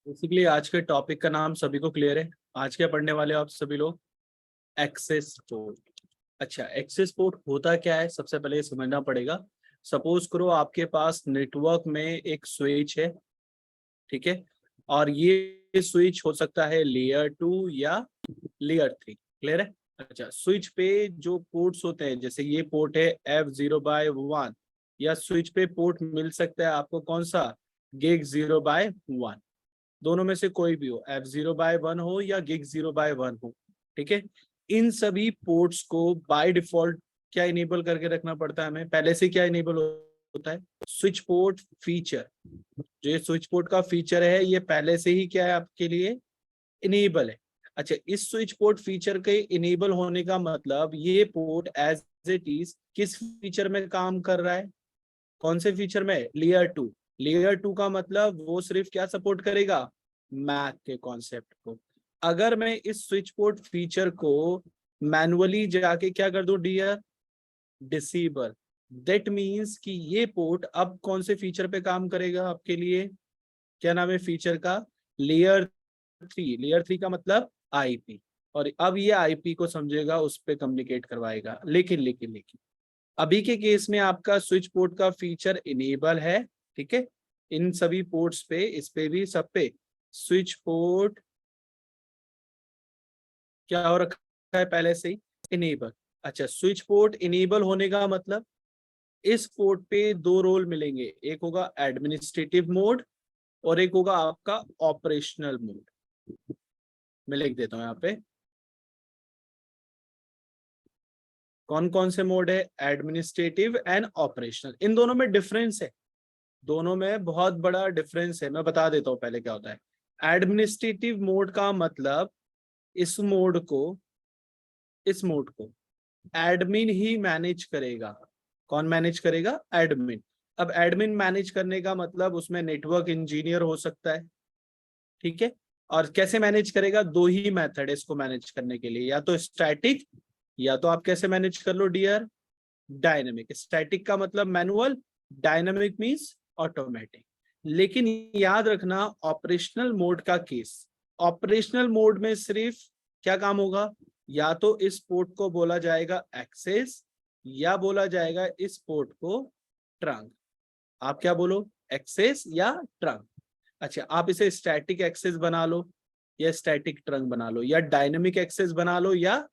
Basically आज के topic का नाम सभी को क्लियर है। आज क्या पढ़ने वाले हो आप सभी लोग? Access port. अच्छा, एक्सेस पोर्ट होता क्या है सबसे पहले ये समझना पड़ेगा। सपोज करो आपके पास नेटवर्क में एक स्विच है, ठीक है, और ये स्विच हो सकता है लेयर 2 या लेयर 3। क्लियर है? अच्छा, स्विच पे जो पोर्ट्स होते हैं, जैसे ये पोर्ट है F0/1, या स्विच पे पोर्ट मिल सकता है आपको कौन सा, गिग 0/1। दोनों में से कोई भी हो, F0/1 हो या गिग 0/1 हो, ठीक है। इन सभी पोर्ट्स को बाय डिफॉल्ट क्या इनेबल करके रखना पड़ता है हमें, पहले से क्या इनेबल होता है, स्विच पोर्ट फीचर। जो ये स्विच पोर्ट का फीचर है ये पहले से ही क्या है आपके लिए, इनेबल है। अच्छा, इस स्विच पोर्ट फीचर के इनेबल होने का मतलब ये पोर्ट एज इट इज किस फीचर में काम कर रहा है, कौन से फीचर में, लेयर 2। लेयर 2 का मतलब वो सिर्फ क्या सपोर्ट करेगा, मैक के कॉन्सेप्ट को। अगर मैं इस स्विच पोर्ट फीचर को मैनुअली जाके क्या कर दूं डियर, डिसेबल, दैट मीन्स कि ये पोर्ट अब कौन से फीचर पे काम करेगा आपके लिए, क्या नाम है फीचर का, लेयर 3। लेयर 3 का मतलब आईपी, और अब ये आईपी को समझेगा, उस पर कम्युनिकेट करवाएगा। लेकिन अभी के केस में आपका स्विच पोर्ट का फीचर इनेबल है, ठीक है। इन सभी पोर्ट्स पे, इस पे भी, सब पे स्विच पोर्ट क्या हो रखा है पहले से ही, इनेबल। अच्छा, स्विच पोर्ट इनेबल होने का मतलब इस पोर्ट पे दो रोल मिलेंगे, एक होगा एडमिनिस्ट्रेटिव मोड और एक होगा आपका ऑपरेशनल मोड। मैं लिख देता हूं यहाँ पे कौन कौन से मोड है, एडमिनिस्ट्रेटिव एंड ऑपरेशनल। इन दोनों में डिफरेंस है, दोनों में बहुत बड़ा डिफरेंस है। मैं बता देता हूँ पहले क्या होता है। एडमिनिस्ट्रेटिव मोड का मतलब इस मोड को, इस मोड को एडमिन ही मैनेज करेगा। कौन मैनेज करेगा, एडमिन। अब एडमिन मैनेज करने का मतलब उसमें नेटवर्क इंजीनियर हो सकता है, ठीक है। और कैसे मैनेज करेगा, दो ही मेथड है इसको मैनेज करने के लिए, या तो स्टैटिक, या तो आप कैसे मैनेज कर लो डियर, डायनेमिक। स्टैटिक का मतलब मैनुअल, डायनेमिक मींस ऑटोमेटिक। लेकिन याद रखना ऑपरेशनल मोड का केस, ऑपरेशनल मोड में सिर्फ क्या काम होगा, या तो इस पोर्ट को बोला जाएगा एक्सेस, या बोला जाएगा इस पोर्ट को ट्रंक। आप क्या बोलो, एक्सेस या ट्रंक। अच्छा, आप इसे स्टैटिक एक्सेस बना लो या स्टैटिक ट्रंक बना लो, या डायनेमिक एक्सेस बना लो या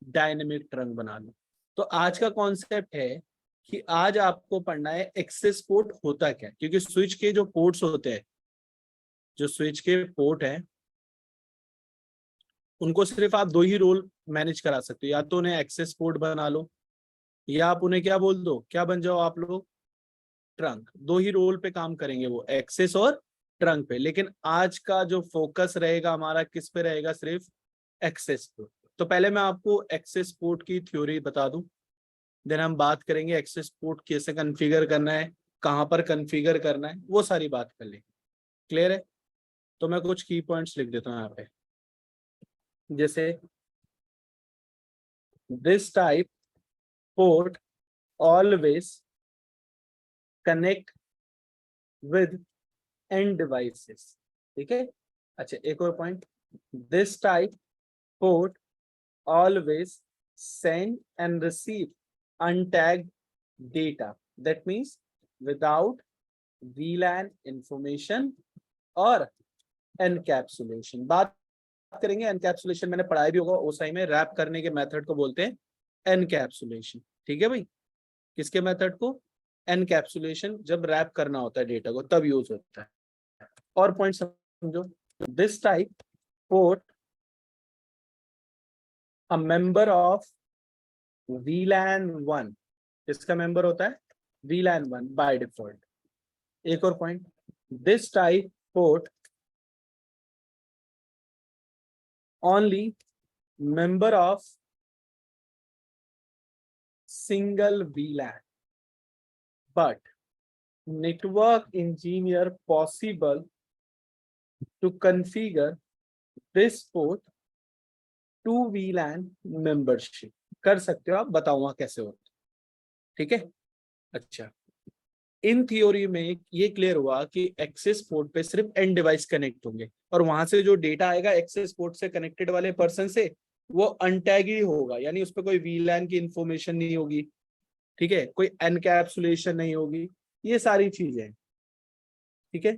डायनेमिक ट्रंक बना लो। तो आज का कॉन्सेप्ट है कि आज आपको पढ़ना है एक्सेस पोर्ट होता क्या है, क्योंकि स्विच के जो पोर्ट्स होते हैं, जो स्विच के पोर्ट हैं, उनको सिर्फ आप दो ही रोल मैनेज करा सकते हो, या तो उन्हें एक्सेस पोर्ट बना लो, या आप उन्हें क्या बोल दो, क्या बन जाओ आप लोग, ट्रंक। दो ही रोल पे काम करेंगे वो, एक्सेस और ट्रंक पे। लेकिन आज का जो फोकस रहेगा हमारा किस पे रहेगा, सिर्फ एक्सेस पोर्ट। तो पहले मैं आपको एक्सेस पोर्ट की थ्योरी बता दूं, देन हम बात करेंगे एक्सेस पोर्ट कैसे कॉन्फ़िगर करना है, कहां पर कॉन्फ़िगर करना है, वो सारी बात कर लेंगे। क्लियर है? तो मैं कुछ की पॉइंट्स लिख देता हूँ यहाँ पे, जैसे this type port always connect with end devices, ठीक है। अच्छा, एक और point, this type port always send and receive untagged data. That means without VLAN information और encapsulation। बात करेंगे एनकैप्सुलेशन, मैंने पढ़ाया भी होगा ओसाई में, रैप करने के मेथड को बोलते हैं एनकैप्सुलेशन, ठीक है भाई। किसके मेथड को, एनकैप्सुलेशन, जब रैप करना होता है डेटा को तब यूज होता है। और पॉइंट समझो, this type port a member of VLAN 1, इसका मेंबर होता है VLAN 1 बाय डिफॉल्ट। एक और point, this type port only member of single VLAN, but network engineer possible to configure this port to VLAN membership. कर सकते हो आप, बताऊंगा कैसे होता है, ठीक है। अच्छा, इन थ्योरी में ये क्लियर हुआ कि एक्सेस पोर्ट पे सिर्फ एंड डिवाइस कनेक्ट होंगे और वहां से जो डेटा आएगा एक्सेस पोर्ट से कनेक्टेड वाले पर्सन से वो अनटैग ही होगा, यानी उस पर कोई वीलैन की इंफॉर्मेशन नहीं होगी, ठीक है, कोई एनकैप्सुलेशन नहीं होगी, ये सारी चीजें, ठीक है।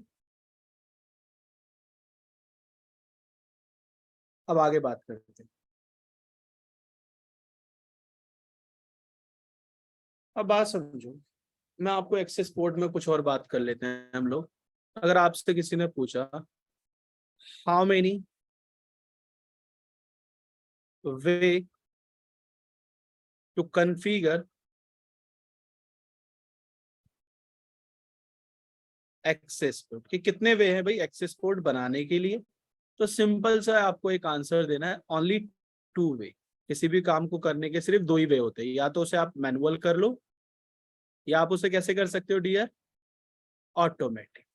अब आगे बात करते हैं। अब बात समझो, मैं आपको एक्सेस पोर्ट में कुछ और बात कर लेते हैं हम लोग। अगर आपसे किसी ने पूछा how many way to configure access port, कि कितने वे हैं भाई एक्सेस पोर्ट बनाने के लिए, तो सिंपल सा आपको एक आंसर देना है, ओनली 2 वे। किसी भी काम को करने के सिर्फ 2 ही वे होते हैं, या तो उसे आप मैनुअल कर लो या आप उसे कैसे कर सकते हो डियर, ऑटोमेटिक।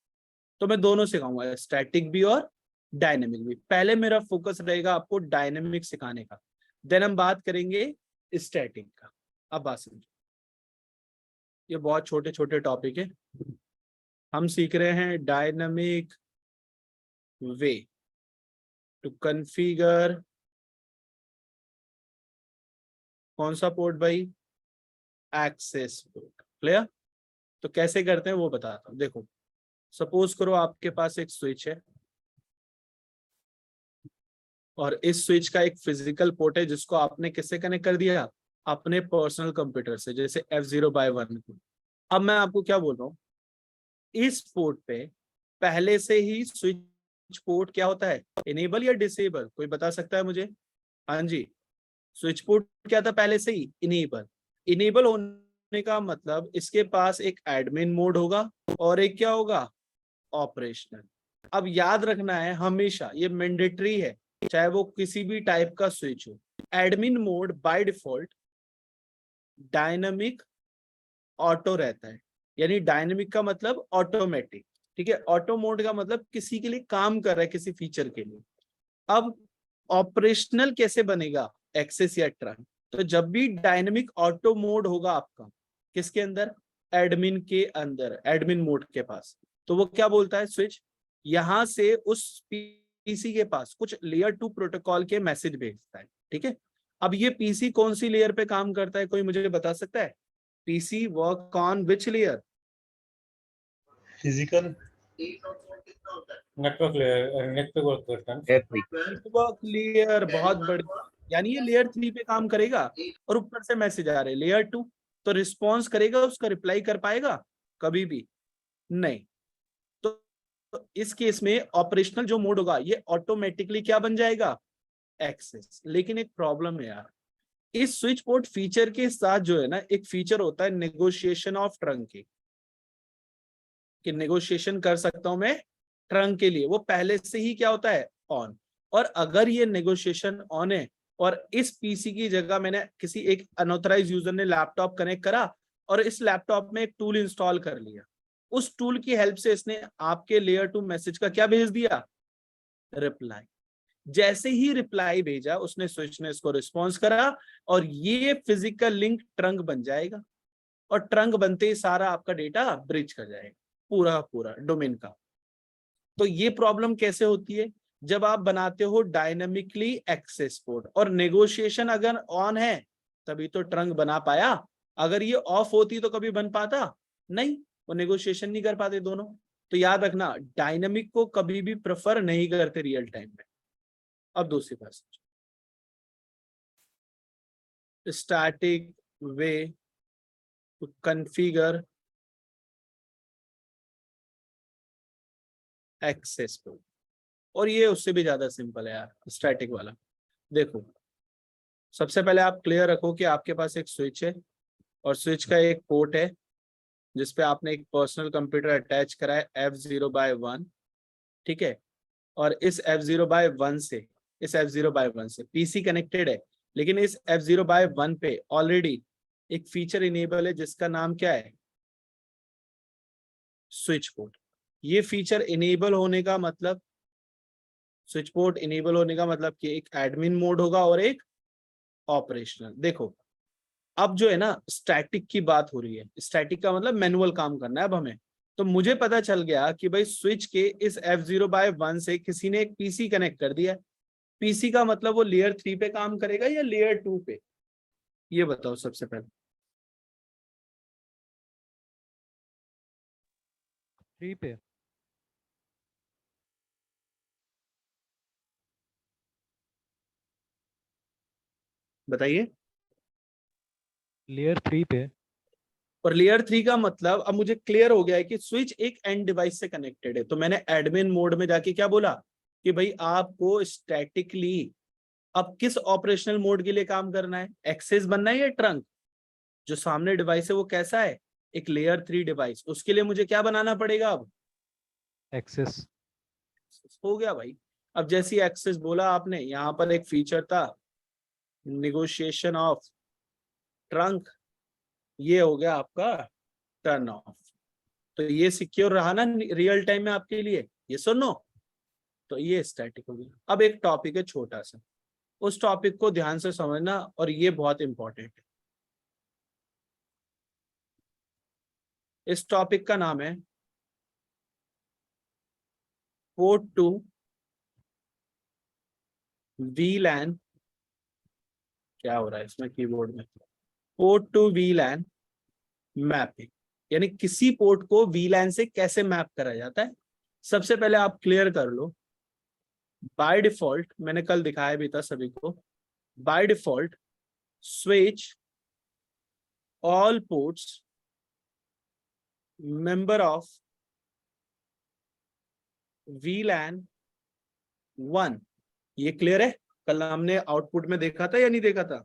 तो मैं दोनों सिखाऊंगा, स्टैटिक भी और डायनेमिक भी। पहले मेरा फोकस रहेगा आपको डायनेमिक सिखाने का, देन हम बात करेंगे स्टैटिक का। अब बात समझो, ये बहुत छोटे छोटे टॉपिक है। हम सीख रहे हैं डायनेमिक वे टू कॉन्फ़िगर कौन सा पोर्ट भाई, एक्सेस पोर्ट। क्लियर? तो कैसे करते हैं वो बताता हूँ। देखो सपोज करो आपके पास एक स्विच है और इस स्विच का एक फिजिकल पोर्ट है जिसको आपने किससे कनेक्ट कर दिया, अपने पर्सनल कंप्यूटर से, जैसे F0/1 को। अब मैं आपको क्या बोल रहा हूँ, इस पोर्ट पे पहले से ही स्विच पोर्ट क्या होता है, इनेबल या डिसेबल, कोई बता सकता है मुझे? हाँ जी, स्विच पोर्ट क्या था पहले से ही, इनेबल। इनेबल होने का मतलब इसके पास एक एडमिन मोड होगा और एक क्या होगा, ऑपरेशनल। अब याद रखना है हमेशा, ये मैंडेटरी है, चाहे वो किसी भी टाइप का स्विच हो, admin mode by default dynamic auto रहता है, यानी डायनेमिक का मतलब ऑटोमेटिक, ठीक है। ऑटो मोड का मतलब किसी के लिए काम कर रहा है, किसी फीचर के लिए। अब ऑपरेशनल कैसे बनेगा, एक्सेस या ट्रंक? तो जब भी डायनेमिक ऑटो मोड होगा आपका, किसके अंदर, एडमिन के अंदर, एडमिन मोड के पास, तो वो क्या बोलता है स्विच, यहां से उस पीसी के पास कुछ लेयर 2 प्रोटोकॉल के मैसेज भेजता है, ठीक है। अब ये पीसी कौन सी लेयर पे काम करता है, कोई मुझे बता सकता है? PC work on which layer? Physical network layer, network work करता है। नेटवर्क लेयर, बहुत बढ़िया, यानी ये लेयर 3 पे काम करेगा और ऊपर से मैसेज आ रहे हैं लेयर 2, तो रिस्पॉन्स करेगा, उसका रिप्लाई कर पाएगा कभी भी नहीं। तो इस केस में ऑपरेशनल जो मोड होगा ये ऑटोमेटिकली क्या बन जाएगा, एक्सेस। लेकिन एक प्रॉब्लम है यार, इस स्विच पोर्ट फीचर के साथ जो है ना, एक फीचर होता है नेगोशिएशन ऑफ ट्रंक की, कि नेगोशिएशन कर सकता हूं मैं ट्रंक के लिए, वो पहले से ही क्या होता है, ऑन। और अगर ये नेगोशिएशन ऑन है और इस पीसी की जगह मैंने किसी एक अनऑथराइज यूजर ने लैपटॉप कनेक्ट करा और इस लैपटॉप में एक टूल इंस्टॉल कर लिया, उस टूल की हेल्प से इसने आपके लेयर 2 मैसेज का क्या भेज दिया, रिप्लाई। जैसे ही रिप्लाई भेजा उसने, स्विच ने इसको रिस्पॉन्स करा और ये फिजिकल लिंक ट्रंक बन जाएगा, और ट्रंक बनते ही सारा आपका डेटा ब्रिज कर जाएगा, पूरा पूरा डोमेन का। तो ये प्रॉब्लम कैसे होती है, जब आप बनाते हो डायनामिकली एक्सेस पोर्ट और नेगोशिएशन अगर ऑन है तभी तो ट्रंक बना पाया, अगर ये ऑफ होती तो कभी बन पाता नहीं, वो नेगोशिएशन नहीं कर पाते दोनों। तो याद रखना डायनामिक को कभी भी प्रेफर नहीं करते रियल टाइम में। अब दूसरी बात, static way to configure access port, और ये उससे भी ज्यादा सिंपल है यार स्टैटिक वाला। देखो सबसे पहले आप क्लियर रखो कि आपके पास एक स्विच है और स्विच का एक पोर्ट है जिसपे आपने एक पर्सनल कंप्यूटर अटैच करा है F0/1, ठीक है। और इस F0/1 से, इस F0/1 से पीसी कनेक्टेड है, लेकिन इस F0/1 पे ऑलरेडी एक फीचर इनेबल है जिसका नाम क्या है, स्विच पोर्ट। ये फीचर इनेबल होने का मतलब, स्विच पोर्ट इनेबल होने का मतलब कि एक एडमिन मोड होगा और एक ऑपरेशनल। देखो अब जो है ना स्टैटिक की बात हो रही है, स्टैटिक का मतलब मैनुअल काम करना है अब हमें। तो मुझे पता चल गया कि भाई स्विच के इस F0/1 से किसी ने एक पीसी कनेक्ट कर दिया। पीसी का मतलब वो लेयर 3 पे काम करेगा या लेयर 2 पे, ये बताओ सबसे पहले। 3 पे। बताइए। लेयर 3 पे। और लेयर 3 का मतलब अब मुझे क्लियर हो गया है कि स्विच एक एंड डिवाइस से कनेक्टेड है। तो मैंने एडमिन मोड में जाके क्या बोला कि भाई आपको स्टैटिकली अब किस ऑपरेशनल मोड के लिए काम करना है, एक्सेस बनना है या ट्रंक। जो सामने डिवाइस है वो कैसा है, एक लेयर 3 डिवाइस, उसके लिए मुझे क्या बनाना पड़ेगा अब, एक्सेस। हो गया भाई। अब जैसी एक्सेस बोला आपने, यहाँ पर एक फीचर था निगोशिएशन ऑफ ट्रंक, ये हो गया आपका टर्न ऑफ। तो ये सिक्योर रहा ना रियल टाइम में आपके लिए, ये सुनो। तो ये स्टैटिक हो गया। अब एक टॉपिक है छोटा सा, उस टॉपिक को ध्यान से समझना और ये बहुत इंपॉर्टेंट है। इस टॉपिक का नाम है पोर्ट टू VLAN, क्या हो रहा है इसमें कीबोर्ड में, पोर्ट टू VLAN मैपिंग, यानी किसी पोर्ट को VLAN से कैसे मैप करा जाता है। सबसे पहले आप क्लियर कर लो, बाय डिफॉल्ट मैंने कल दिखाया भी था सभी को, by default switch all ports member of VLAN 1, ये क्लियर है। कल हमने आउटपुट में देखा था या नहीं देखा था।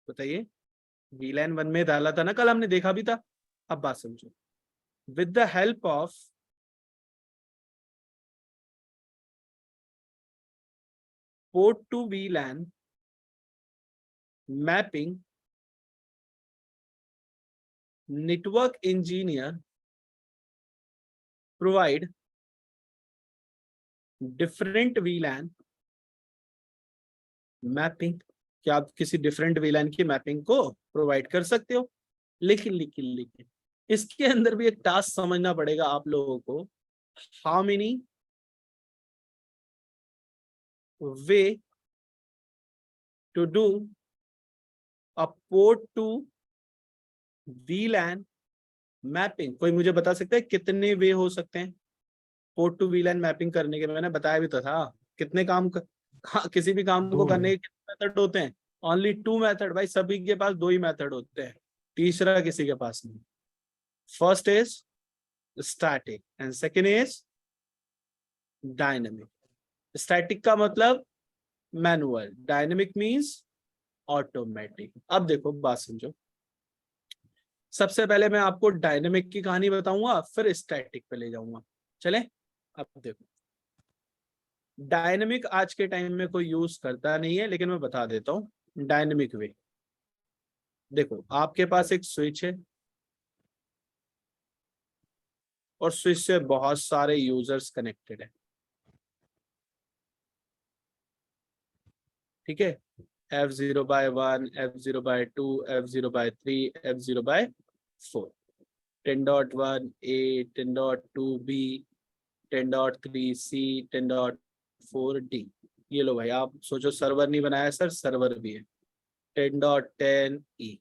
बताइए, VLAN 1 में डाला था ना कल हमने, देखा भी था। अब बात समझो, with the help of port to VLAN mapping, network engineer provide different VLAN mapping. क्या आप किसी डिफरेंट VLAN की मैपिंग को प्रोवाइड कर सकते हो, लेकिन इसके अंदर भी एक टास्क समझना पड़ेगा आप लोगों को। How many way to do a port to VLAN mapping, कोई मुझे बता सकता है कितने वे हो सकते हैं पोर्ट टू VLAN मैपिंग करने के। मैंने बताया भी तो था कितने किसी भी काम को करने के कितने मेथड होते हैं, ओनली 2 मेथड भाई, सभी के पास 2 ही मेथड होते हैं, तीसरा किसी के पास नहीं। First is static and second is dynamic. Static का मतलब मैनुअल, डायनेमिक मींस ऑटोमेटिक। अब देखो बात समझो, सबसे पहले मैं आपको डायनेमिक की कहानी बताऊंगा, फिर स्टैटिक पे ले जाऊंगा। चले, अब देखो डायनेमिक आज के टाइम में कोई यूज करता नहीं है, लेकिन मैं बता देता हूं डायनेमिक वे। देखो आपके पास एक स्विच है और स्विच से बहुत सारे यूजर्स कनेक्टेड है, ठीक है। F0/1, F0/2, F0/3, F0/4, 10.1A, 10.2B, 10.3C, 10.4D। ये लो भाई, आप सोचो सर्वर नहीं बनाया सर, सर्वर भी है 10.10E।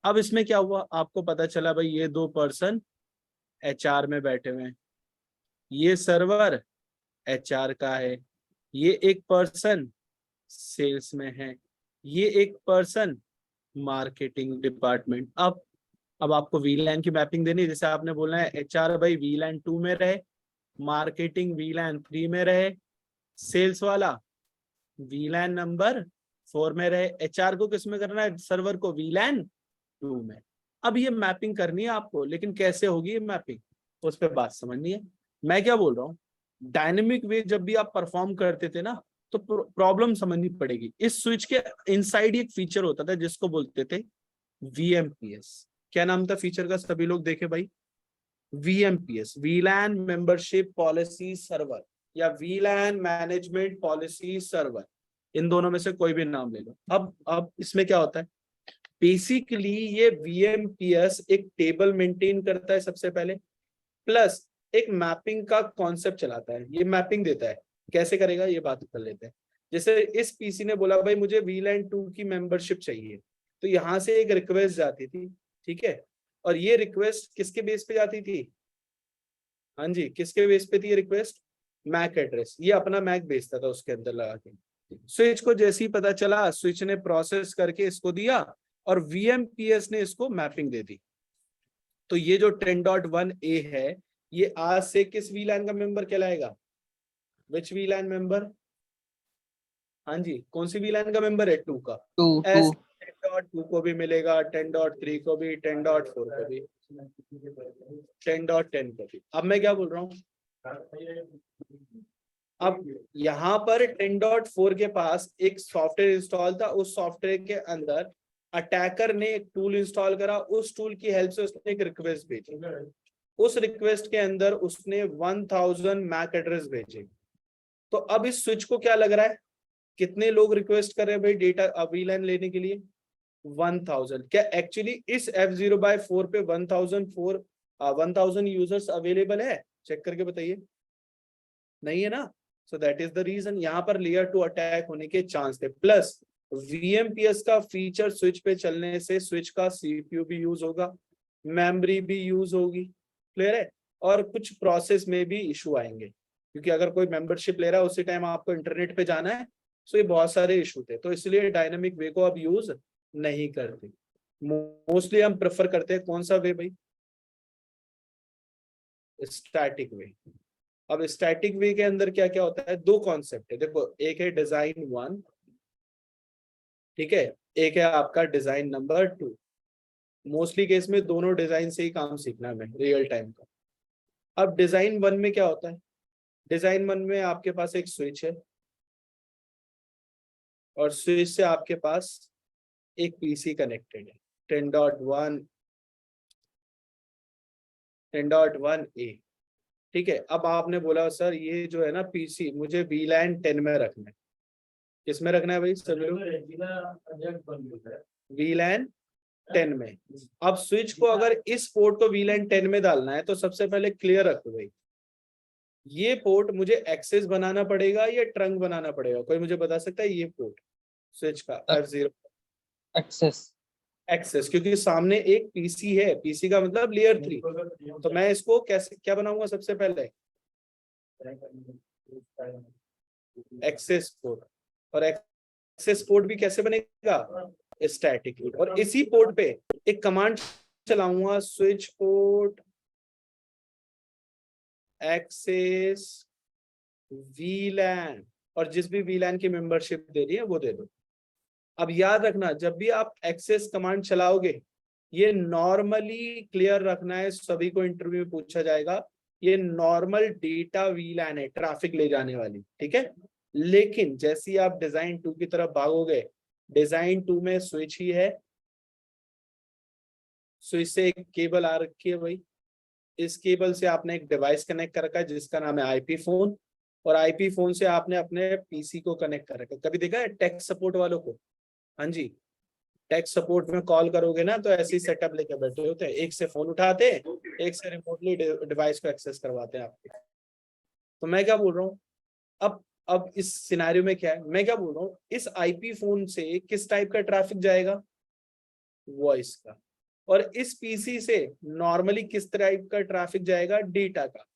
अब इसमें क्या हुआ, आपको पता चला भाई ये 2 पर्सन HR में बैठे हुए हैं, ये सर्वर HR का है, ये एक पर्सन सेल्स में है, ये एक पर्सन मार्केटिंग डिपार्टमेंट। अब आपको VLAN की मैपिंग देनी है, जैसे आपने बोलना है HR भाई VLAN 2 में रहे, मार्केटिंग VLAN 3 में रहे, सेल्स वाला VLAN नंबर 4 में रहे। HR को किस में करना है, सर्वर को VLAN 2 में। अब ये मैपिंग करनी है आपको, लेकिन कैसे होगी ये मैपिंग, उस पर बात समझनी है। मैं क्या बोल रहा हूँ, डायनेमिक वे जब भी आप परफॉर्म करते थे ना, तो प्रॉब्लम समझनी पड़ेगी। इस स्विच के इनसाइड एक फीचर होता था जिसको बोलते थे VMPS। क्या नाम था फीचर का, सभी लोग देखे भाई? VMPS, VLAN membership policy server या VLAN मैनेजमेंट पॉलिसी सर्वर, इन दोनों में से कोई भी नाम ले लो। अब इसमें क्या होता है, बेसिकली ये VMPS एक टेबल मेंटेन करता है सबसे पहले, प्लस एक मैपिंग का कॉन्सेप्ट चलाता है। ये मैपिंग देता है, कैसे करेगा ये बात कर लेते हैं। जैसे इस पीसी ने बोला भाई मुझे VLAN 2 की मेंबरशिप चाहिए, तो यहाँ से एक रिक्वेस्ट जाती थी, ठीक है, और ये रिक्वेस्ट किसके बेस पे जाती थी? हाँ जी, किसके बेस पे थी ये रिक्वेस्ट? Mac address. ये अपना मैक भेजता था उसके अंदर लगा के। स्विच को जैसे ही पता चला, स्विच ने प्रोसेस करके इसको दिया और VMPS ने इसको मैपिंग दे दी। तो ये जो 10.1a है, ये आज से किस VLAN का मेंबर कहलाएगा? विच VLAN मेंबर? हाँ जी, कौन सी VLAN का मेंबर है? 2 का। 10.2 को भी मिलेगा, 10.3 को भी, 10.4 को भी, 10.10 को भी। अब मैं क्या बोल रहा हूँ, अब यहाँ पर 10.4 के पास एक सॉफ्टवेयर इंस्टॉल था, उस सॉफ्टवेयर के अंदर अटैकर ने एक टूल इंस्टॉल करा, उस टूल की हेल्प से उसने एक रिक्वेस्ट भेजी, उस रिक्वेस्ट के अंदर उसने 1000 मैक एड्रेस भेजे। तो अब इस स्विच को क्या लग रहा है, कितने लोग रिक्वेस्ट कर रहे हैं भाई डेटा VLAN लेने के लिए? 1000। क्या एक्चुअली इस F0/4 पे 1000 यूजर्स अवेलेबल है? चेक करके बताइए। नहीं है ना? So that is the reason, यहाँ पर लेयर 2 अटैक होने के चांस थे। प्लस VMPS का फीचर स्विच पे चलने से स्विच का CPU भी यूज होगा, मेमोरी भी यूज होगी, क्लियर है, और कुछ प्रोसेस में भी इशू आएंगे, क्योंकि अगर कोई मेंबरशिप ले रहा है उसी टाइम आपको इंटरनेट पे जाना है, सो ये बहुत सारे इशू थे। तो इसलिए डायनामिक वे को अब यूज नहीं करते, मोस्टली हम प्रेफर करते हैं कौन सा वे भाई? स्टैटिक वे। अब स्टैटिक वे के अंदर क्या क्या होता है, दो कॉन्सेप्ट है देखो, एक है डिजाइन 1, ठीक है, एक है आपका डिजाइन नंबर 2। मोस्टली केस में दोनों डिजाइन से ही काम सीखना है रियल टाइम का। अब डिजाइन 1 में क्या होता है, डिजाइन 1 में आपके पास एक स्विच है और स्विच से आपके पास एक पीसी कनेक्टेड है 10.1a, ठीक है। अब आपने बोला सर ये जो है ना पीसी मुझे VLAN 10 में रखना है, किस में रखना है भाई सभी लोग? VLAN 10 में। अब स्विच को अगर इस पोर्ट को VLAN 10 में डालना है तो सबसे पहले क्लियर रखो भाई, ये पोर्ट मुझे एक्सेस बनाना पड़ेगा या ट्रंक बनाना पड़ेगा? कोई मुझे बता सकता है? ये पोर्ट स्विच का F0 एक्सेस, क्योंकि सामने एक पीसी है, पीसी का मतलब लेयर 3, तो मैं इसको कैसे क्या बनाऊंगा? सबसे पहले एक्सेस पोर्ट, और एक्सेस पोर्ट भी कैसे बनेगा? स्टैटिक। और इसी पोर्ट पे एक कमांड चलाऊंगा, स्विच पोर्ट एक्सेस VLAN, और जिस भी VLAN की मेंबरशिप दे रही है वो दे दो। अब याद रखना, जब भी आप एक्सेस कमांड चलाओगे, ये नॉर्मली क्लियर रखना है, सभी को इंटरव्यू में पूछा जाएगा, ये नॉर्मल डेटा VLAN है, ट्रैफिक ले जाने वाली, ठीक है। लेकिन जैसे ही आप डिजाइन 2 की तरफ भागोगे, डिजाइन 2 में स्विच ही है, स्विच से एक केबल आ रखी है भाई, इस केबल से आपने एक डिवाइस कनेक्ट कर रखा है जिसका नाम है IP फोन, और IP फोन से आपने अपने पीसी को कनेक्ट कर रखा है। कभी देखा है टेक सपोर्ट वालों को? हाँ जी, टेक सपोर्ट में कॉल करोगे ना तो ऐसी सेटअप लेके बैठे होते हैं, एक से फोन उठाते हैं, एक से रिमोटली डिवाइस को एक्सेस करवाते हैं आपके। तो मैं क्या बोल रहा हूँ, अब इस सिनेरियो में क्या है, मैं क्या बोल रहा हूँ, इस IP फोन से किस टाइप का ट्रैफिक जाएगा? वॉइस का। और इस पीसी से नॉर्मली किस टाइप का ट्रैफिक जाएगा? डेटा का।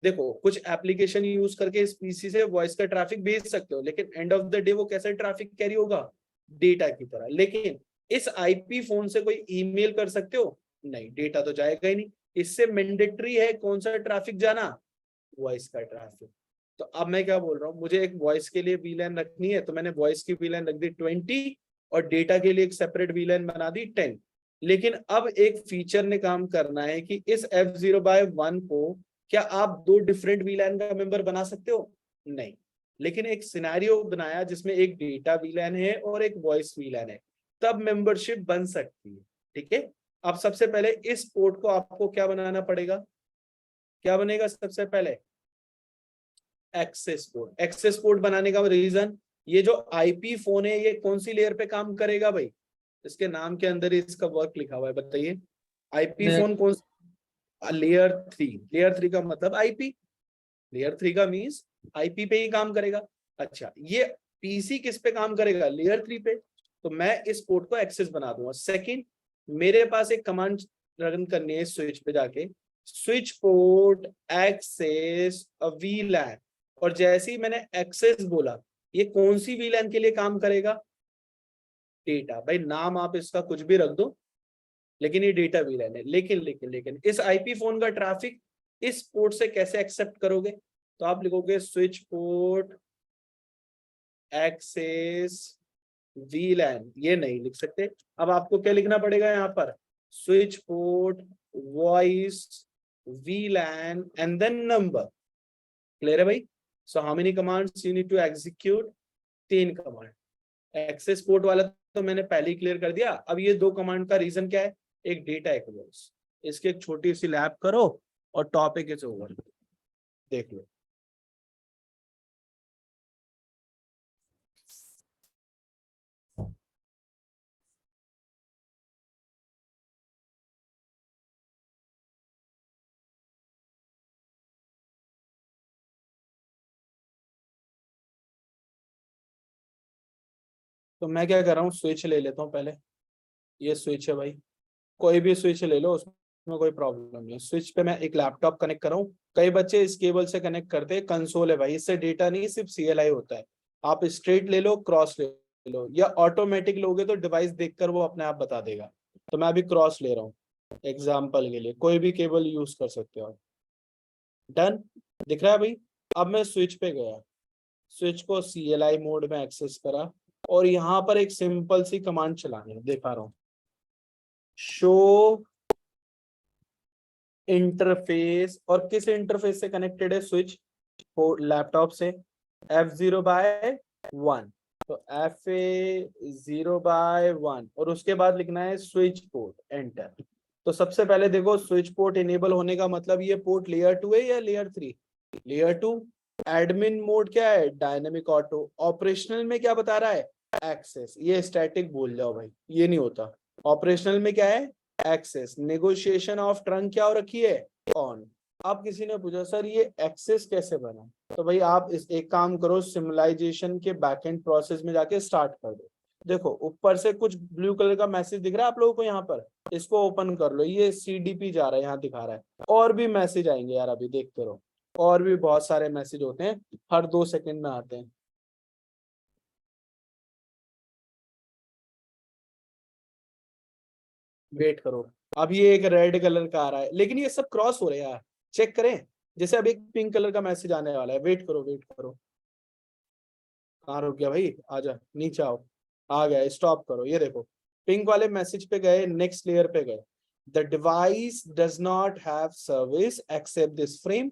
देखो, कुछ एप्लीकेशन यूज करके इस पीसी से वॉइस का ट्रैफिक भेज सकते हो, लेकिन एंड ऑफ द डे वो कैसे ट्रैफिक कैरी होगा? डेटा की तरह। लेकिन इस IP फोन से कोई ईमेल कर सकते हो? नहीं, डेटा तो जाएगा ही नहीं। इससे मैंडेटरी है कौन सा ट्रैफिक जाना? वॉइस का ट्रैफिक। तो अब मैं क्या बोल रहा हूँ, मुझे एक वॉइस के लिए VLAN रखनी है, तो मैंने वॉइस की VLAN रख दी 20 और डेटा के लिए एक सेपरेट VLAN बना दी 10। लेकिन अब एक फीचर ने काम करना है कि इस F0/1 को क्या आप दो डिफरेंट VLAN का मेंबर बना सकते हो? नहीं। लेकिन एक सिनेरियो बनाया जिसमें एक डेटा वीलैन है और एक वॉइस वीलैन है, तब मेंबरशिप बन सकती है। ठीक है, अब सबसे पहले इस पोर्ट को आपको क्या बनाना पड़ेगा, क्या बनेगा सबसे पहले, एक्सेस पोर्ट। एक्सेस पोर्ट बनाने का रीजन, ये जो आईपी फोन है ये कौन सी लेयर पे काम करेगा भाई, इसके नाम के अंदर ही इसका वर्क लिखा हुआ है, बताइए आईपी फोन कौन, लेयर 3। लेयर 3 का मतलब आईपी, लेयर 3 का मीन्स आईपी पे ही काम करेगा। अच्छा, ये पीसी किस पे काम करेगा, लेयर 3 पे, तो मैं इस पोर्ट को एक्सेस बना दूंगा। सेकंड, मेरे पास एक कमांड रन करनी है स्विच पे जाके, स्विच पोर्ट एक्सेस वीलैन, और जैसे ही मैंने एक्सेस बोला, ये कौन सी वीलैन के लिए काम करेगा, डेटा। भाई नाम आप इसका कुछ भी रख दो, लेकिन ये डेटा वीलैन है। लेकिन इस आईपी फोन का ट्रैफिक इस पोर्ट से कैसे एक्सेप्ट करोगे, तो आप लिखोगे स्विच पोर्ट एक्सेस वीलैन, ये नहीं लिख सकते। अब आपको क्या लिखना पड़ेगा यहाँ पर, switch port voice VLAN and then number. Clear है भाई? So how many commands you need to execute, 3 command. Access port वाला तो मैंने पहले ही क्लियर कर दिया। अब ये 2 कमांड का रीजन क्या है, एक डेटा एक वॉइस। इसकी एक छोटी सी लैब करो और टॉपिक इज ओवर, देख लो। तो मैं क्या कर रहा हूँ, स्विच ले लेता हूँ पहले। ये स्विच है भाई, कोई भी स्विच ले लो, उसमें कोई प्रॉब्लम नहीं है। स्विच पे मैं एक लैपटॉप कनेक्ट कर रहा हूँ। कई बच्चे इस केबल से कनेक्ट करते हैं, कंसोल है भाई, इससे डेटा नहीं सिर्फ CLI होता है। आप स्ट्रेट ले लो, क्रॉस ले लो, या ऑटोमेटिक लोगे तो डिवाइस देखकर वो अपने आप बता देगा। तो मैं अभी क्रॉस ले रहा हूँ एग्जाम्पल के लिए, कोई भी केबल यूज कर सकते हो। डन, दिख रहा है भाई? अब मैं स्विच पे गया, स्विच को CLI मोड में एक्सेस करा, और यहाँ पर एक सिंपल सी कमांड चलानी है, दिखा रहा हूँ, शो इंटरफेस। और किस इंटरफेस से कनेक्टेड है स्विच, लैपटॉप से, F0/1। तो FA0/1, और उसके बाद लिखना है स्विच पोर्ट, एंटर। तो सबसे पहले देखो, स्विच पोर्ट इनेबल होने का मतलब ये पोर्ट लेयर 2 है या लेयर 3, लेयर 2। एडमिन मोड क्या है, डायनेमिक ऑटो। ऑपरेशनल में क्या बता रहा है, एक्सेस। ये स्टैटिक भूल जाओ भाई, ये नहीं होता। ऑपरेशनल में क्या है, एक्सेस। नेगोशिएशन ऑफ ट्रंक क्या हो रखी है, ऑन। अब किसी ने पूछा सर ये एक्सेस कैसे बना, तो भाई आप इस एक काम करो, सिमुलाइजेशन के बैकएंड प्रोसेस में जाके स्टार्ट कर दो। देखो ऊपर से कुछ ब्लू कलर का मैसेज दिख रहा है आप लोगों को यहाँ पर, इसको ओपन कर लो, ये CDP जा रहा है, यहाँ दिखा रहा है। और भी मैसेज आएंगे यार, अभी देखते रहो, और भी बहुत सारे मैसेज होते हैं, हर 2 सेकंड में आते हैं। वेट करो, अब ये एक रेड कलर का आ रहा है, लेकिन ये सब क्रॉस हो रहे हैं यार, चेक करें। जैसे अब एक पिंक कलर का मैसेज आने वाला है, वेट करो वेट करो। कहाँ रुक गया भाई, आजा नीचे आओ, आ गया, स्टॉप करो। ये देखो, पिंक वाले मैसेज पे गए, नेक्स्ट लेयर पे गए, the device does not have service accept this frame.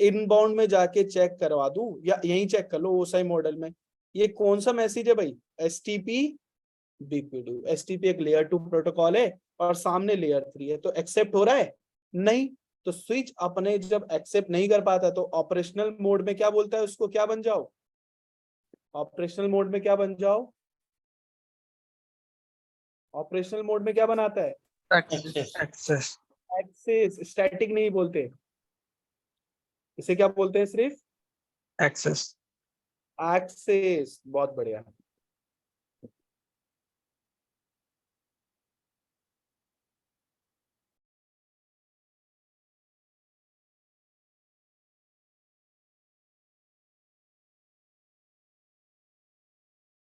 Inbound में जाके चेक करवा दूं, या यहीं चेक कर लो OSI मॉडल में। ये कौन सा मैसेज है भाई, STP BPD। STP एक लेयर 2 प्रोटोकॉल है, और सामने लेयर 3 है, तो एक्सेप्ट हो रहा है नहीं। तो स्विच अपने जब एक्सेप्ट नहीं कर पाता, तो ऑपरेशनल मोड में क्या बोलता है उसको, क्या बन जाओ, ऑपरेशनल मोड में क्या बन जाओ, ऑपरेशनल मोड में क्या बनाता है, एक्सेस। एक्सेस। स्टैटिक नहीं बोलते, इसे क्या बोलते हैं, सिर्फ एक्सेस। एक्सेस। बहुत बढ़िया।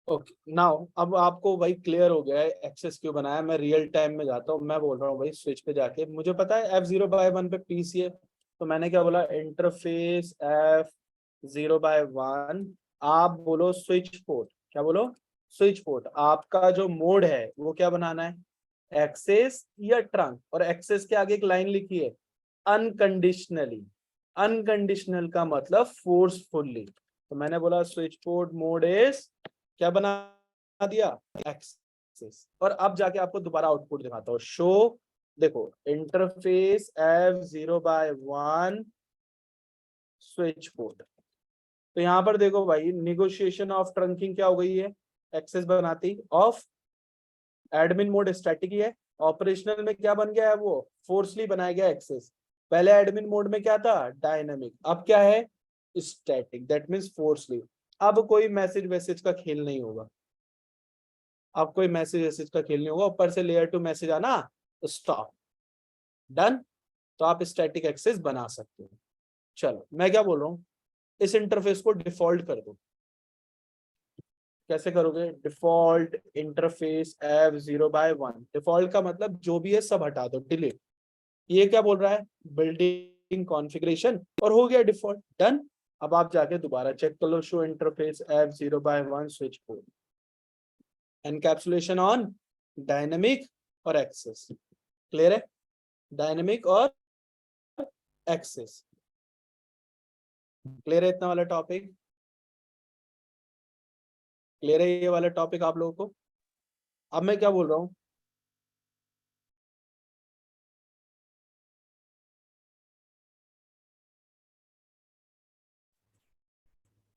ओके नाउ, अब आपको भाई क्लियर हो गया है एक्सेस क्यों बनाया। मैं रियल टाइम में जाता हूँ, मैं बोल रहा हूँ भाई स्विच पे जाके, मुझे पता है F0/1 पे PC है, तो मैंने क्या बोला, इंटरफेस F0/1। आप बोलो स्विच पोर्ट, क्या बोलो, स्विच पोर्ट। आपका जो मोड है वो क्या बनाना है, एक्सेस या ट्रंक। और एक्सेस के आगे एक लाइन लिखी है, अनकंडीशनली। अनकंडीशनल का मतलब फोर्सफुली। तो मैंने बोला स्विच पोर्ट मोड इज क्या बना दिया, एक्सेस। और अब जाके आपको दोबारा आउटपुट दिखाता हूँ। शो, देखो इंटरफेस F0/1 स्विच पोर्ट। तो यहाँ पर देखो भाई, निगोशिएशन ऑफ ट्रंकिंग क्या हो गई है, एक्सेस बनाती ऑफ एडमिन मोड स्टैटिक ही है, ऑपरेशनल में क्या बन गया है, वो फोर्सली बनाया गया एक्सेस। पहले एडमिन मोड में क्या था, डायनामिक, अब क्या है, स्टैटिक, दैट मींस फोर्सली। अब कोई मैसेज वैसेज का खेल नहीं होगा, अब कोई मैसेज वैसेज का खेल नहीं होगा, ऊपर से लेयर टू मैसेज आना, स्टॉप, डन। तो आप स्टैटिक एक्सेस बना सकते हो। चलो मैं क्या बोल रहा हूँ, इस इंटरफेस को डिफॉल्ट कर दो। कैसे करोगे, डिफॉल्ट इंटरफेस F0/1। डिफॉल्ट का मतलब जो भी है सब हटा दो, डिलीट। ये क्या बोल रहा है, बिल्डिंग कॉन्फ़िगरेशन, और हो गया डिफॉल्ट, डन। अब आप जाके दोबारा चेक कर लो, show interface F0/1 switch port, encapsulation on dynamic और एक्सेस। क्लियर है, डायनेमिक और एक्सेस। क्लियर है इतना वाला टॉपिक, क्लियर है ये वाला टॉपिक आप लोगों को। अब मैं क्या बोल रहा हूँ,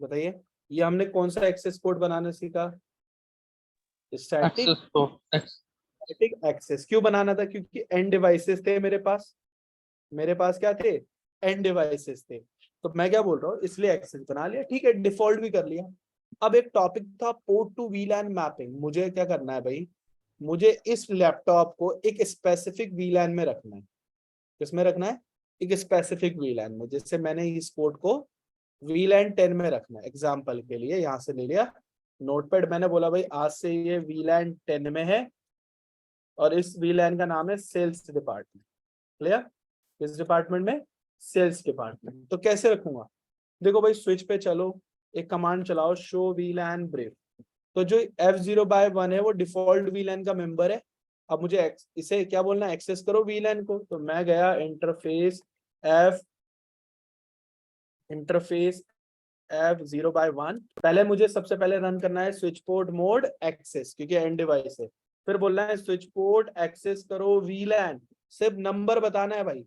बताइए, ये हमने कौन सा एक्सेस कोड बनाना सीखा, स्टैटिक एक्सेस को स्टैटिक एक्सेस। क्यों बनाना था, क्योंकि एंड डिवाइसेस थे मेरे पास, मेरे पास क्या थे, एंड डिवाइसेस थे। तो मैं क्या बोल रहा हूँ, इसलिए एक्सेस बना लिया, ठीक है, डिफॉल्ट भी कर लिया। अब एक टॉपिक था पोर्ट टू वीलैन मैपिंग। मुझे क्या करना है भाई, मुझे इस लैपटॉप को एक स्पेसिफिक वीलैन में रखना है। किसमें रखना है, एक स्पेसिफिक वीलैन में। जैसे मैंने इस पोर्ट को वीलैन 10 में रखना है, एग्जाम्पल के लिए यहाँ से ले लिया नोटपैड। मैंने बोला भाई आज से ये वीलैन 10 में है, और इस वीलैन का नाम है सेल्स डिपार्टमेंट। क्लियर, किस डिपार्टमेंट में, सेल्स डिपार्टमेंट। तो कैसे रखूंगा, देखो भाई स्विच पे चलो, एक कमांड चलाओ, शो वीलैन ब्रीफ। तो जो F0/1 है वो डिफॉल्ट वीलैन का मेंबर है। अब मुझे इसे क्या बोलना है, एक्सेस करो वीलैन को। तो मैं गया इंटरफेस F0/1। पहले मुझे सबसे पहले रन करना है स्विच पोर्ट मोड एक्सेस, क्योंकि एंड डिवाइस है। फिर बोलना है स्विच पोर्ट एक्सेस करो वीलैन, सिर्फ नंबर बताना है भाई।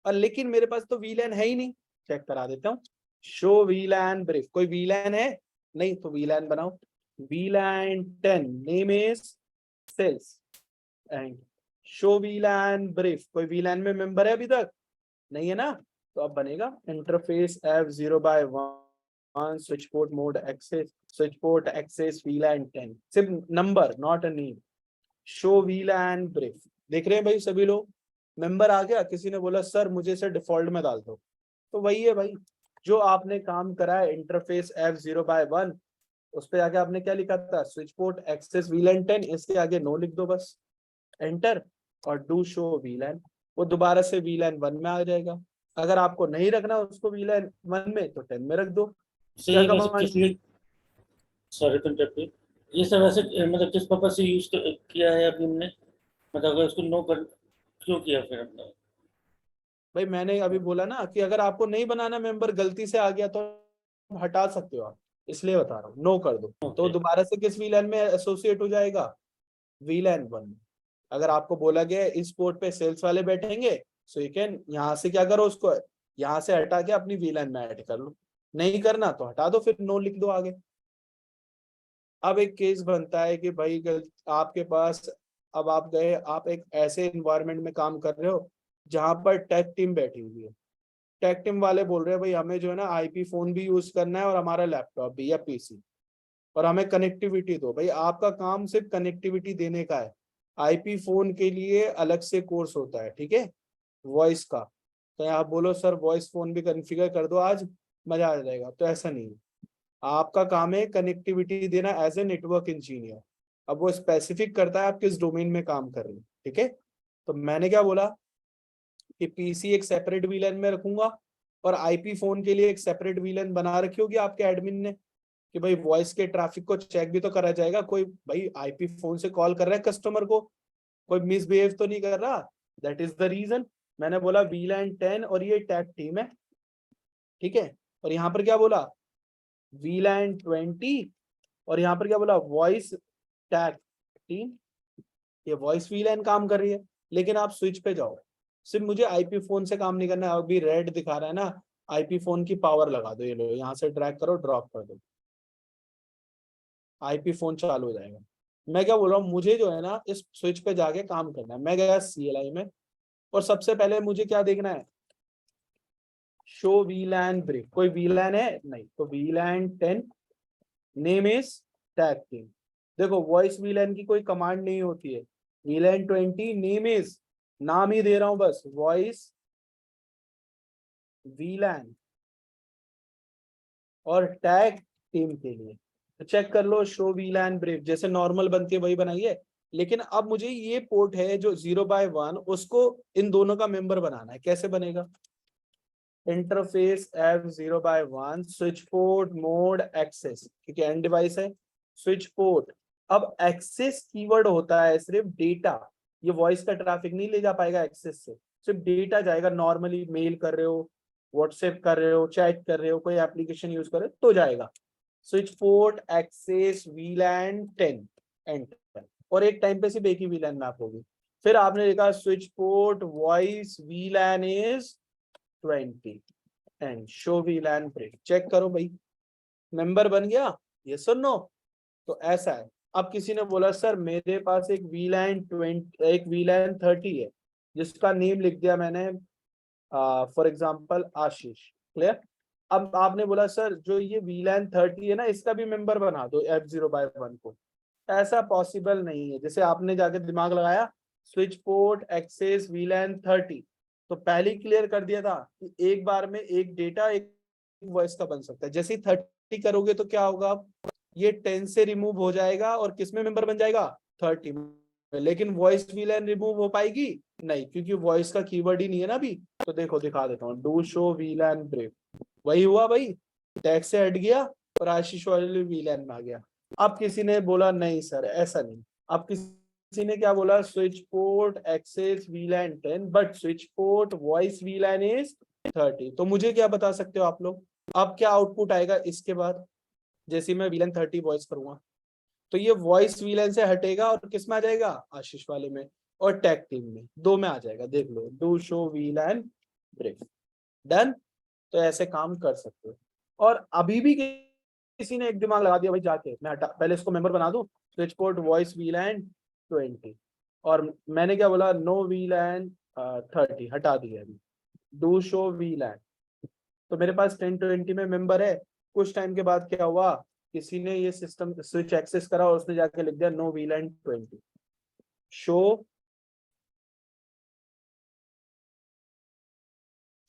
और लेकिन मेरे पास तो वीलैन है ही नहीं, चेक करा देता हूँ। शो वीलैन ब्रीफ, कोई वीलैन है नहीं, तो वीलैन बनाओ। VLAN 10 name is sales, and show VLAN brief, कोई वीलैन में मेंबर है अभी तक, नहीं है ना। तो अब बनेगा interface F0/1 switch port mode access, switch port access VLAN 10, सिर्फ number, not a name. Show VLAN brief, देख रहे हैं भाई सभी लोग, मेंबर आ गया। किसी ने बोला सर मुझे इसे डिफॉल्ट में डाल दो, तो वही है भाई, जो आपने काम करा है इंटरफेस F0/1, उस पे आगे आपने क्या लिखा था, स्विच पोर्ट एक्सेस VLAN 10, इसके आगे नो लिख दो बस, एंटर, और डू शो VLAN। वो दोबारा से VLAN 1 में आ जाएगा। अगर आपको नहीं रखना उसको VLAN 1 में, तो 10 में रख दो। से क्या ये वैसे कमांड, किस लिए, सॉरी टू इंटरप्ट, ये सब वैसे मतलब किस पर्पज से यूज किया है अभी हमने, मतलब अगर उसको नो कर क्यों किया फिर हमने। भाई मैंने अभी बोला ना कि अगर आपको नहीं बनाना मेंबर, गलती से आ गया तो हटा सकते हो आप, इसलिए बता रहा हूँ, नो कर दो। तो ओके दोबारा से किस VLAN में एसोसिएट हो जाएगा, VLAN 1 में। अगर आपको बोला गया है इस पोर्ट पे सेल्स वाले बैठेंगे, सो यू कैन यहाँ से क्या करो, उसको यहाँ से हटा के अपनी VLAN में ऐड कर लो। नहीं करना तो हटा दो, फिर नो लिख दो आगे। अब एक केस बनता है कि भाई आपके पास, अब आप गए, आप एक ऐसे इन्वायरमेंट में काम कर रहे हो जहां पर टेक टीम बैठी हुई है। टेक टीम वाले बोल रहे हैं भाई हमें जो है ना IP फोन भी यूज करना है, और हमारा लैपटॉप भी या PC, और हमें कनेक्टिविटी दो। भाई आपका काम सिर्फ कनेक्टिविटी देने का है, IP फोन के लिए अलग से कोर्स होता है, ठीक है, वॉइस का। तो आप बोलो सर वॉइस फोन भी कॉन्फ़िगर कर दो आज, मजा आ जाएगा, तो ऐसा नहीं है। आपका काम है कनेक्टिविटी देना एज ए नेटवर्क इंजीनियर। अब वो स्पेसिफिक करता है आप किस डोमेन में काम कर रहे हैं, ठीक है। तो मैंने क्या बोला कि PC एक सेपरेट VLAN में रखूंगा, और IP फोन के लिए एक सेपरेट VLAN बना रखी होगी आपके एडमिन ने, कि भाई वॉइस के ट्रैफिक को चेक भी तो करा जाएगा। कोई भाई IP फोन से कॉल कर रहा है कस्टमर को, कोई मिसबिहेव तो नहीं कर रहा। दैट इज द रीजन मैंने बोला VLAN 10, और ये टैग टीम है, ठीक है। और यहाँ पर क्या बोला, VLAN 20 और यहाँ पर क्या बोला वॉइस टैग टीम, ये वॉइस VLAN काम कर रही है। लेकिन आप स्विच पे जाओ, सिर्फ मुझे आईपी फोन से काम नहीं करना है। अभी रेड दिखा रहा है ना, आईपी फोन की पावर लगा दो, ये लो यहाँ से ड्रैग करो, ड्रॉप कर दो, आईपी फोन चालू हो जाएगा। मैं क्या बोल रहा हूँ, मुझे जो है ना इस स्विच पे जाके काम करना है। मैं गया CLI में और सबसे पहले मुझे क्या देखना है, शो VLAN ब्रेक। कोई VLAN है नहीं, तो VLAN 10 name is tag team. देखो वॉइस VLAN की कोई कमांड नहीं होती है। VLAN 20 नेम इज, नाम ही दे रहा हूं बस, वॉइस VLAN और टैग टीम के लिए तो चेक कर लो शो VLAN ब्रेक, जैसे नॉर्मल बनती है वही बनाइए। लेकिन अब मुझे ये पोर्ट है जो 0/1, उसको इन दोनों का मेंबर बनाना है। कैसे बनेगा, interface F0/1 switch port mode access, क्योंकि एंड डिवाइस है स्विच पोर्ट। अब एक्सेस कीवर्ड होता है सिर्फ डेटा, ये वॉइस का ट्रैफिक नहीं ले जा पाएगा एक्सेस से, सिर्फ डेटा जाएगा। नॉर्मली मेल कर रहे हो, व्हाट्सएप कर रहे हो, चैट कर रहे हो, कोई एप्लीकेशन यूज कर रहे हो तो जाएगा। Switch port access VLAN 10 enter, और एक टाइम पे सिर्फ एक ही VLAN मैप होगी। फिर आपने लिखा switch port voice VLAN is 20 and show VLAN break. Check करो भाई, मेंबर बन गया, ये सुनो। तो ऐसा है। अब किसी ने बोला सर मेरे पास एक VLAN 30 है जिसका नेम लिख दिया मैंने फॉर एग्जांपल आशीष, क्लियर। अब आपने बोला सर जो ये VLAN 30 है ना, इसका भी मेंबर बना दो F0/1 को। ऐसा पॉसिबल नहीं है। जैसे आपने जाके दिमाग लगाया स्विच पोर्ट एक्सेस VLAN 30, तो पहले ही क्लियर कर दिया था कि एक बार में एक डेटा एक वॉइस का बन सकता है। जैसे ही 30 करोगे तो क्या होगा, ये 10 से रिमूव हो जाएगा और किसमें मेंबर बन जाएगा, 30 में। लेकिन वॉइस VLAN रिमूव हो पाएगी नहीं, क्योंकि वॉइस का कीवर्ड ही नहीं है ना अभी। तो देखो दिखा देता हूँ, डू शो VLAN ब्रेक, वही हुआ भाई, टैग से हट गया और आशीष वाले VLAN में आ गया। अब किसी ने बोला नहीं सर ऐसा नहीं, अब किसी ने क्या बोला switch port access VLAN 10 but switch port voice VLAN is 30। तो मुझे क्या बता सकते हो आप लोग, अब क्या आउटपुट आएगा इसके बाद, जैसे मैं VLAN 30 वॉइस करूंगा तो ये वॉइस VLAN से हटेगा और किस में आ जाएगा, आशीष वाले में और टैग टीम में, दो में आ जाएगा। देख लो, do show VLAN brief, done. तो ऐसे काम कर सकते हो। और अभी भी किसी ने एक दिमाग लगा दिया भाई, जाके मैं हटा, पहले इसको मेंबर बना दूं स्विच पोर्ट वॉइस VLAN 20 और मैंने क्या बोला नो VLAN 30 हटा दिया अभी, डू शो VLAN। तो मेरे पास 1020 में मेंबर है। कुछ टाइम के बाद क्या हुआ, किसी ने ये सिस्टम स्विच एक्सेस करा और उसने जाके लिख दिया no VLAN 20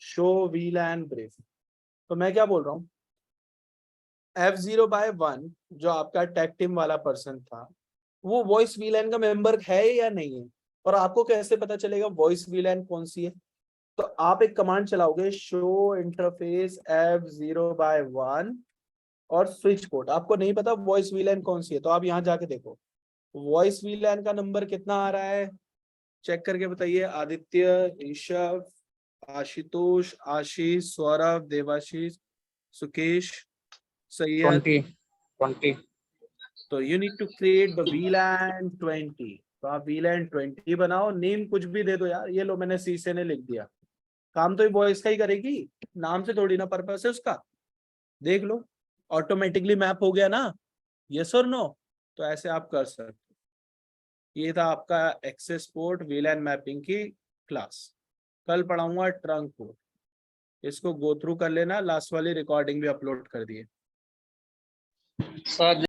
show VLAN break. तो मैं क्या बोल रहा हूँ, F0/1 जो आपका टैग टीम वाला पर्सन था वो वॉइस VLAN का मेंबर है या नहीं है, और आपको कैसे पता चलेगा वॉइस VLAN कौन सी है। तो आप एक कमांड चलाओगे शो इंटरफेस F0/1 और स्विच पोर्ट। आपको नहीं पता वॉइस VLAN कौन सी है, तो आप यहाँ जाके देखो वॉइस VLAN का नंबर कितना आ रहा है, चेक करके बताइए। आदित्य, ऋषभ, आशुतोष, आशीष, सौरभ, देवाशीष, सुकेश, सैयद। 20. तो you need to create the VLAN 20। तो आप VLAN 20 बनाओ, नेम कुछ भी दे दो यार। ये लो मैंने शीशे ने लिख दिया, काम तो ये वॉइस का ही करेगी, नाम से थोड़ी ना पर्पस है उसका। देख लो ऑटोमेटिकली मैप हो गया ना, यस और नो। तो ऐसे आप कर सकते हो। ये था आपका एक्सेस पोर्ट VLAN मैपिंग की क्लास। कल पढ़ाऊंगा ट्रंक कोड, इसको गो थ्रू कर लेना। लास्ट वाली रिकॉर्डिंग भी अपलोड कर दिए। सर